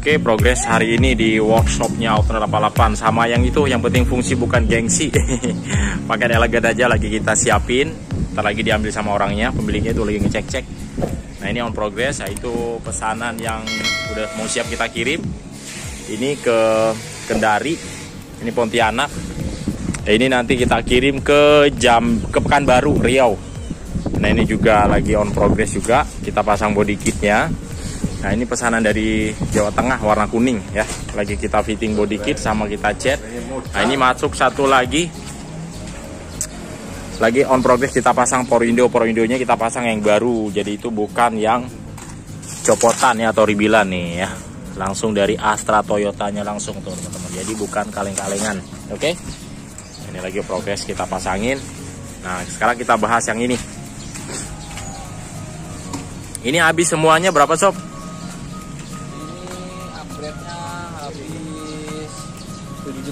Oke, progres hari ini di workshopnya Outlander 88 sama yang itu, yang penting fungsi bukan gengsi. Pakai elegan aja lagi kita siapin. Ntar lagi diambil sama orangnya, pemiliknya itu lagi ngecek-cek. Nah ini on progress, yaitu pesanan yang udah mau siap kita kirim. Ini ke Kendari, ini Pontianak. Nah, ini nanti kita kirim ke Pekanbaru, Riau. Nah ini juga lagi on progress juga, kita pasang body kitnya. Nah ini pesanan dari Jawa Tengah warna kuning ya. Lagi kita fitting body kit sama kita cat. Nah ini masuk satu lagi on progress, kita pasang Porindonya kita pasang yang baru. Jadi itu bukan yang copotan ya atau ribilan nih ya. Langsung dari Astra Toyotanya langsung tuh teman-teman. Jadi bukan kaleng-kalengan. Oke. Ini lagi progress kita pasangin. Nah sekarang kita bahas yang ini. Ini habis semuanya berapa sob? Habis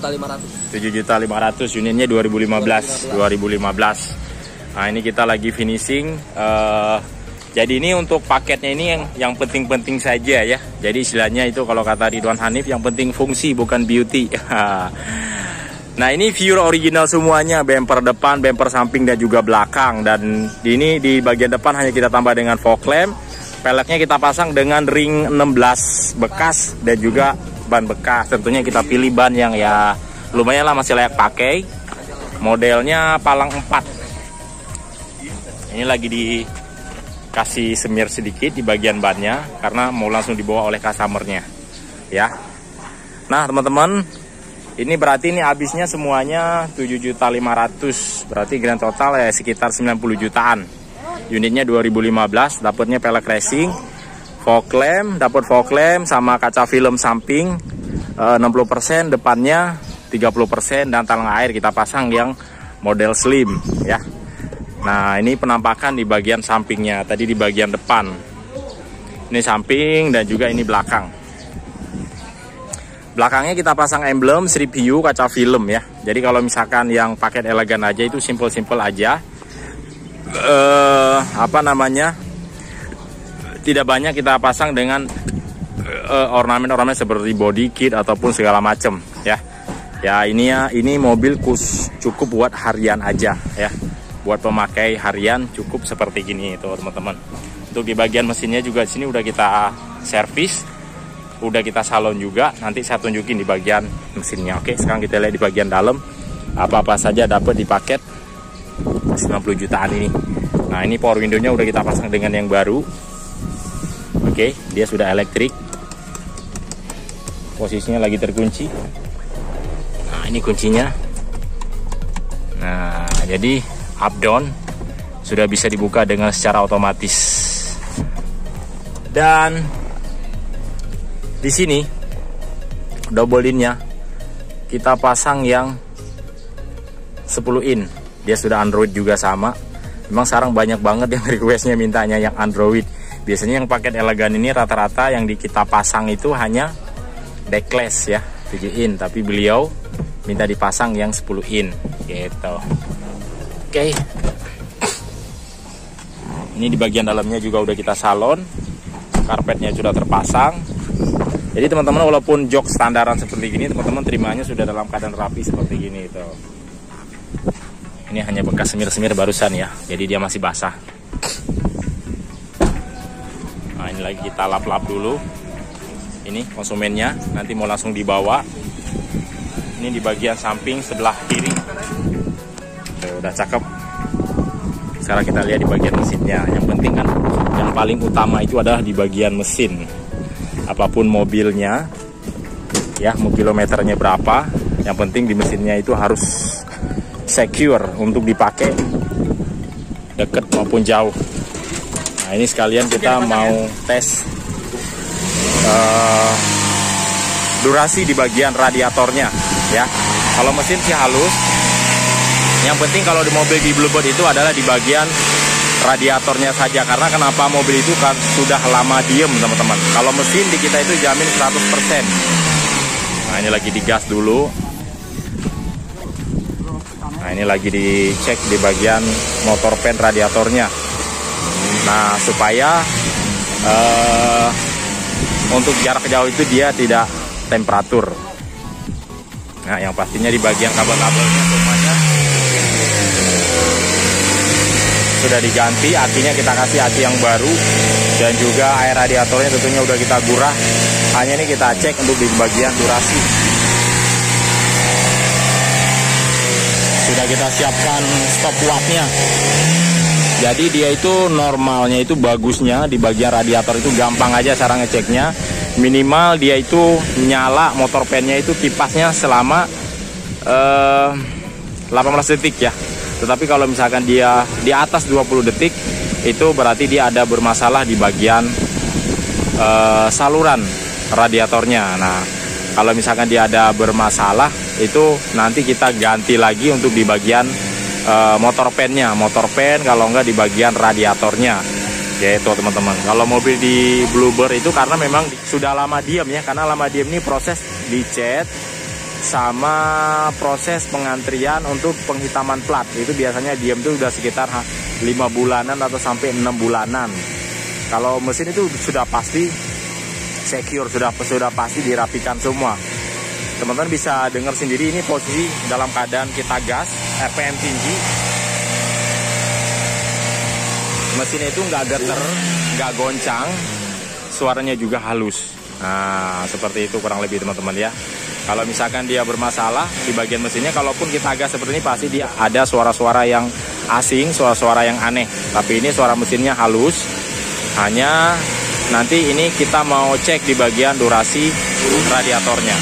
7.500.000. 7.500.000 unitnya 2015. Nah ini kita lagi finishing. Jadi ini untuk paketnya ini yang penting-penting saja ya. Jadi istilahnya itu kalau kata Ridwan Hanif, yang penting fungsi bukan beauty. Nah ini view original semuanya, bumper depan, bumper samping dan juga belakang. Dan ini di bagian depan hanya kita tambah dengan fog lamp. Peleknya kita pasang dengan ring 16 bekas dan juga ban bekas. Tentunya kita pilih ban yang ya lumayan lah, masih layak pakai. Modelnya palang 4. Ini lagi dikasih semir sedikit di bagian bannya karena mau langsung dibawa oleh customernya ya. Nah teman-teman, ini berarti ini habisnya semuanya 7.500.000. Berarti grand total ya sekitar 90 jutaan. Unitnya 2015, dapatnya pelek racing, fog lamp, dapat fog lamp sama kaca film samping 60%, depannya 30%, dan talang air kita pasang yang model slim ya. Nah ini penampakan di bagian sampingnya, tadi di bagian depan. Ini samping dan juga ini belakang. Belakangnya kita pasang emblem Sri View kaca film ya. Jadi kalau misalkan yang paket elegan aja itu simple aja. Tidak banyak kita pasang dengan ornamen-ornamen seperti body kit ataupun segala macam ya. Ya ini mobil cukup buat harian aja ya. Buat pemakai harian cukup seperti gini itu teman-teman. Untuk di bagian mesinnya juga sini udah kita servis, udah kita salon juga. Nanti saya tunjukin di bagian mesinnya. Oke, sekarang kita lihat di bagian dalam apa-apa saja dapat di paket 90 jutaan ini. Nah ini power window-nya udah kita pasang dengan yang baru. Oke, dia sudah elektrik. Posisinya lagi terkunci. Nah ini kuncinya. Nah jadi up down sudah bisa dibuka dengan secara otomatis. Dan di sini double in-nya kita pasang yang 10 in. Dia sudah Android juga sama. Memang sekarang banyak banget yang requestnya mintanya yang Android. Biasanya yang paket elegan ini rata-rata yang kita pasang itu hanya backless ya 7 in. Tapi beliau minta dipasang yang 10 in gitu. Oke. Ini di bagian dalamnya juga udah kita salon. Karpetnya sudah terpasang. Jadi teman-teman walaupun jok standaran seperti gini, teman-teman terimanya sudah dalam keadaan rapi seperti gini itu. Ini hanya bekas semir-semir barusan ya, jadi dia masih basah. Nah ini lagi kita lap-lap dulu. Ini konsumennya, nanti mau langsung dibawa. Ini di bagian samping sebelah kiri. Tuh, udah cakep. Sekarang kita lihat di bagian mesinnya. Yang penting kan, yang paling utama itu adalah di bagian mesin. Apapun mobilnya, ya mau kilometernya berapa, yang penting di mesinnya itu harus secure untuk dipakai deket maupun jauh. Nah ini sekalian kita mau tes durasi di bagian radiatornya ya. Kalau mesin sih halus, yang penting kalau di mobil di Bluebird itu adalah di bagian radiatornya saja. Karena kenapa, mobil itu kan sudah lama diem teman-teman. Kalau mesin di kita itu jamin 100%. Nah ini lagi digas dulu. Nah ini lagi dicek di bagian motor pen radiatornya. Nah supaya untuk jarak jauh itu dia tidak temperatur. Nah, yang pastinya di bagian kabel-kabelnya semuanya sudah diganti, akinya kita kasih aki yang baru, dan juga air radiatornya tentunya udah kita gurah. Hanya ini kita cek untuk di bagian durasi. Sudah kita siapkan stopwatchnya. Jadi dia itu normalnya itu bagusnya di bagian radiator itu gampang aja cara ngeceknya. Minimal dia itu nyala motor pennya itu kipasnya selama 18 detik ya. Tetapi kalau misalkan dia di atas 20 detik itu berarti dia ada bermasalah di bagian saluran radiatornya. Nah, kalau misalkan dia ada bermasalah itu nanti kita ganti lagi untuk di bagian motor pennya, motor pen kalau enggak di bagian radiatornya. Yaitu teman-teman, kalau mobil di Bluebird itu karena memang sudah lama diam ya, karena lama diam ini proses dicat sama proses pengantrian untuk penghitaman plat. Itu biasanya diam itu udah sekitar 5 bulanan atau sampai 6 bulanan. Kalau mesin itu sudah pasti secure, sudah pasti dirapikan semua. Teman-teman bisa dengar sendiri ini posisi dalam keadaan kita gas, RPM tinggi. Mesinnya itu nggak geter, nggak goncang, suaranya juga halus. Nah, seperti itu kurang lebih teman-teman ya. Kalau misalkan dia bermasalah di bagian mesinnya, kalaupun kita gas seperti ini pasti dia ada suara-suara yang asing, suara-suara yang aneh. Tapi ini suara mesinnya halus. Hanya nanti ini kita mau cek di bagian durasi radiatornya.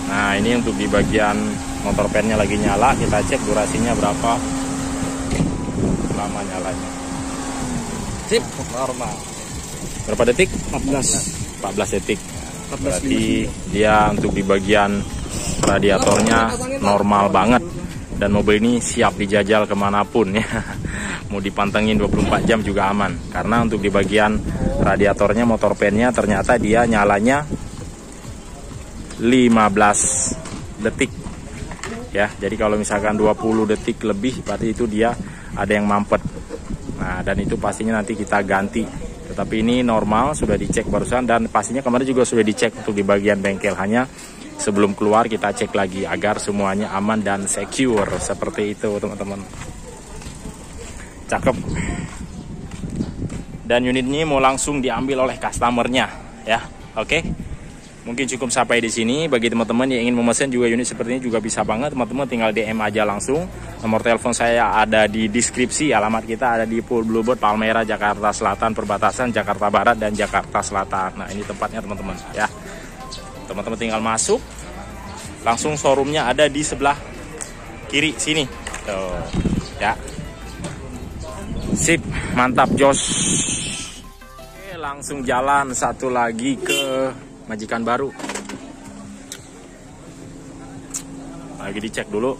Nah, ini untuk di bagian motor pennya lagi nyala, kita cek durasinya berapa lama nyalanya. Sip, normal. Berapa detik? 14 detik. Berarti dia untuk di bagian radiatornya normal banget. Dan mobil ini siap dijajal kemanapun ya. Mau dipantengin 24 jam juga aman. Karena untuk di bagian radiatornya, motor pennya ternyata dia nyalanya 15 detik. Ya, jadi kalau misalkan 20 detik lebih berarti itu dia ada yang mampet. Nah, dan itu pastinya nanti kita ganti. Tetapi ini normal, sudah dicek barusan, dan pastinya kemarin juga sudah dicek untuk di bagian bengkel. Hanya sebelum keluar kita cek lagi agar semuanya aman dan secure. Seperti itu teman-teman. Cakep. Dan unit ini mau langsung diambil oleh customernya ya. Oke. Mungkin cukup sampai di sini. Bagi teman-teman yang ingin memesan juga unit seperti ini juga bisa banget. Teman-teman tinggal DM aja langsung. Nomor telepon saya ada di deskripsi. Alamat kita ada di Bluebird Palmera, Jakarta Selatan, perbatasan Jakarta Barat dan Jakarta Selatan. Nah, ini tempatnya teman-teman ya. Teman-teman tinggal masuk. Langsung showroomnya ada di sebelah kiri sini. Tuh, ya. Sip, mantap jos. Oke, langsung jalan satu lagi ke majikan baru. Lagi dicek dulu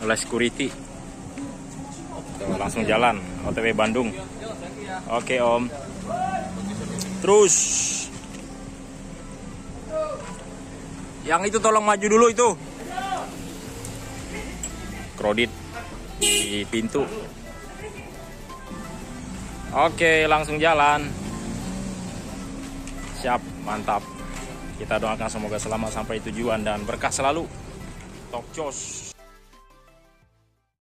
oleh security. Tuh, langsung jalan OTW Bandung. Oke om. Terus yang itu tolong maju dulu itu. Kredit di pintu. Oke, langsung jalan. Siap, mantap. Kita doakan semoga selamat sampai tujuan dan berkah selalu. Tok jos.